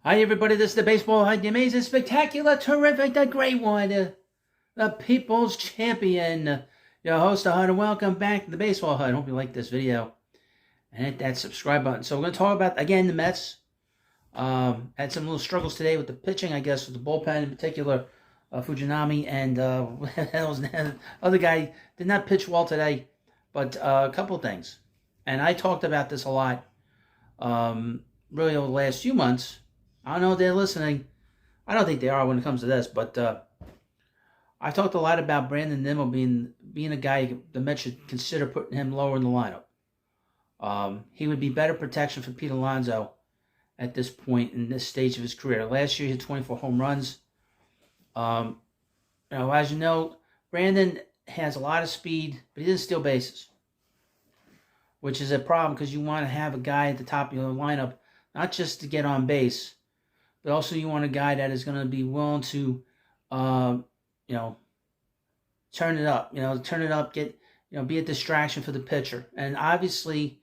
Hi everybody, this is the Baseball Hut, the amazing, spectacular, terrific, the great one, the People's Champion, your host, the Hut, and welcome back to the Baseball Hut. I hope you like this video and hit that subscribe button. So we're going to talk about, again, the Mets. Had some little struggles today with the pitching, I guess, with the bullpen in particular, Fujinami, and the other guy did not pitch well today, but a couple of things. And I talked about this a lot, really over the last few months. I don't know if they're listening. I don't think they are when it comes to this, but I talked a lot about Brandon Nimmo being a guy the Mets should consider putting him lower in the lineup. He would be better protection for Pete Alonso at this point in this stage of his career. Last year he had 24 home runs. As you know, Brandon has a lot of speed, but he doesn't steal bases, which is a problem because you want to have a guy at the top of your lineup, not just to get on base, but also you want a guy that is going to be willing to, turn it up. Be a distraction for the pitcher. And obviously,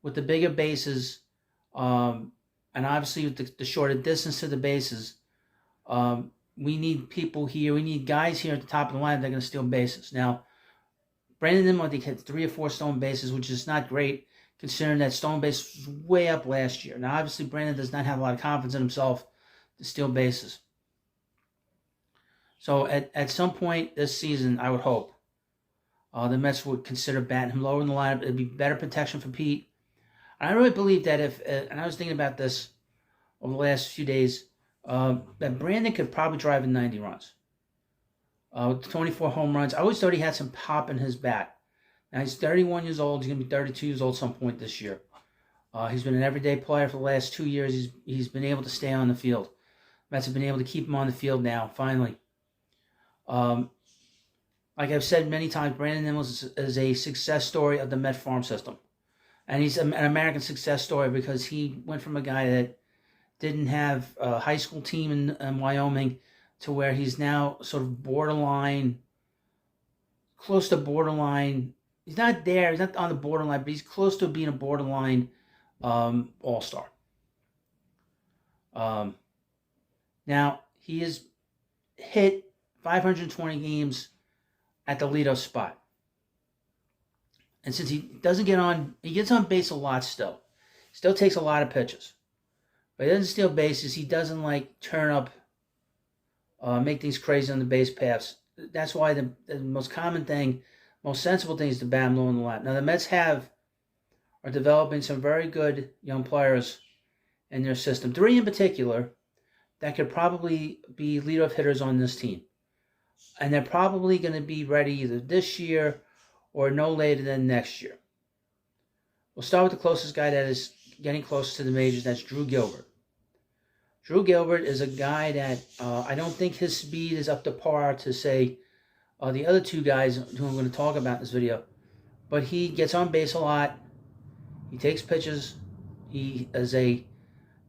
with the bigger bases, and obviously with the shorter distance to the bases, we need people here. We need guys here at the top of the line that are going to steal bases. Now, Brandon Nimmo, I think, had 3 or 4 stolen bases, which is not great, considering that stolen base was way up last year. Now, obviously, Brandon does not have a lot of confidence in himself to steal bases. So at some point this season, I would hope the Mets would consider batting him lower in the lineup. It'd be better protection for Pete. And I really believe that and I was thinking about this over the last few days, that Brandon could probably drive in 90 runs. With 24 home runs. I always thought he had some pop in his bat. Now he's 31 years old. He's going to be 32 years old at some point this year. He's been an everyday player for the last 2 years. He's been able to stay on the field. Mets have been able to keep him on the field now, finally. Like I've said many times, Brandon Nimmo is a success story of the Met farm system. And he's an American success story because he went from a guy that didn't have a high school team in Wyoming to where he's now sort of borderline, close to borderline. He's not there. He's not on the borderline, but he's close to being a borderline all-star. Now, he has hit 520 games at the leadoff spot. And since he doesn't he gets on base a lot still. Still takes a lot of pitches. But he doesn't steal bases. He doesn't turn up, make things crazy on the base paths. That's why the most common thing, most sensible thing is to bat him low in the lineup. Now, the Mets are developing some very good young players in their system. 3 in particular that could probably be leadoff hitters on this team. And they're probably going to be ready either this year or no later than next year. We'll start with the closest guy that is getting close to the majors. That's Drew Gilbert. Drew Gilbert is a guy that I don't think his speed is up to par to say the other 2 guys who I'm going to talk about in this video. But he gets on base a lot. He takes pitches. He is a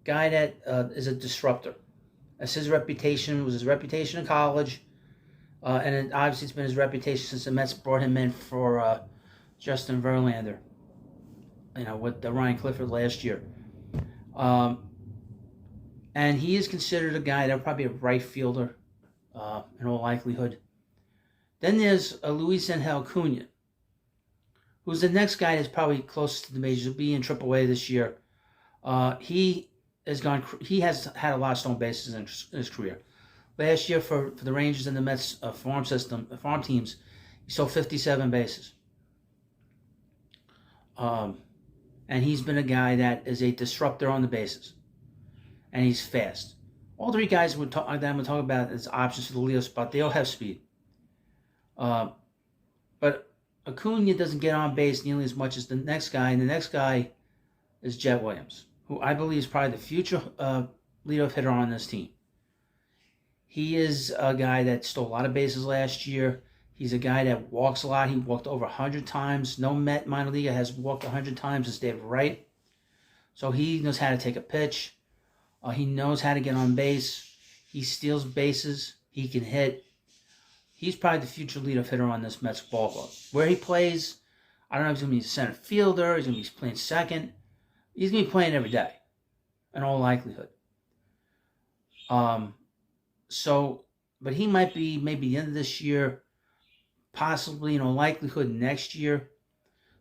guy that is a disruptor. That's his reputation. It was his reputation in college. And obviously it's been his reputation since the Mets brought him in for Justin Verlander, with Ryan Clifford last year. And he is considered a guy that will probably be a right fielder in all likelihood. Then there's Luis Angel Acuna, who's the next guy that's probably closest to the majors. He'll be in AAA this year. He has had a lot of stolen bases in his career. Last year for the Rangers and the Mets farm teams, he stole 57 bases. And he's been a guy that is a disruptor on the bases. And he's fast. All 3 guys that I'm going to talk about as options for the leadoff spot, they all have speed. But Acuna doesn't get on base nearly as much as the next guy, and the next guy is Jet Williams, who I believe is probably the future leadoff hitter on this team. He is a guy that stole a lot of bases last year. He's a guy that walks a lot. He walked over 100 times. No Met minor leaguer has walked 100 times since David Wright. So he knows how to take a pitch. He knows how to get on base. He steals bases. He can hit. He's probably the future leadoff hitter on this Mets ball club. Where he plays, I don't know if he's going to be a center fielder. He's going to be playing second. He's going to be playing every day, in all likelihood. Um, so, but he might be maybe the end of this year, possibly, likelihood next year.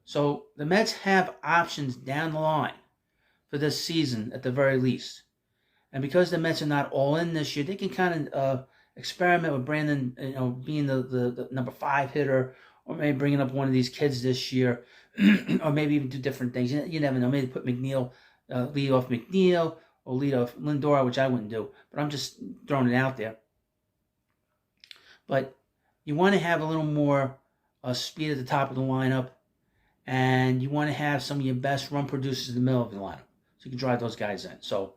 So the Mets have options down the line for this season at the very least. And because the Mets are not all in this year, they can kind of experiment with Brandon, being the number 5 hitter, or maybe bringing up one of these kids this year, or maybe even do different things. You never know. Maybe put McNeil, lead off McNeil, or lead off Lindor, which I wouldn't do. But I'm just throwing it out there. But you want to have a little more speed at the top of the lineup, and you want to have some of your best run producers in the middle of the lineup, so you can drive those guys in. So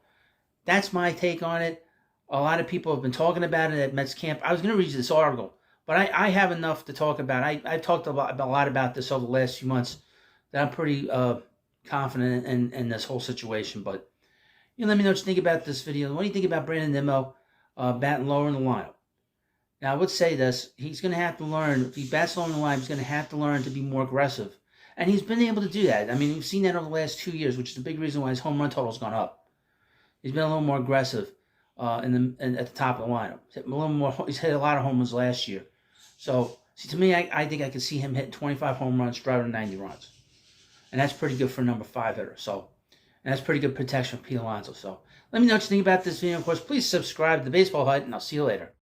that's my take on it. A lot of people have been talking about it at Mets camp. I was going to read you this article, but I have enough to talk about. I've talked a lot about this over the last few months, that I'm pretty confident in this whole situation. But let me know what you think about this video. What do you think about Brandon Nimmo batting lower in the lineup? Now, I would say this. He's going to have to learn. If he bats lower in the lineup, he's going to have to learn to be more aggressive. And he's been able to do that. I mean, we've seen that over the last 2 years, which is the big reason why his home run total's gone up. He's been a little more aggressive at the top of the lineup. He's hit a lot of home runs last year. So, see, to me, I think I could see him hitting 25 home runs, driving 90 runs. And that's pretty good for a number 5 hitter. So, and that's pretty good protection for Pete Alonso. So, let me know what you think about this video. Of course, please subscribe to the Baseball Hut, and I'll see you later.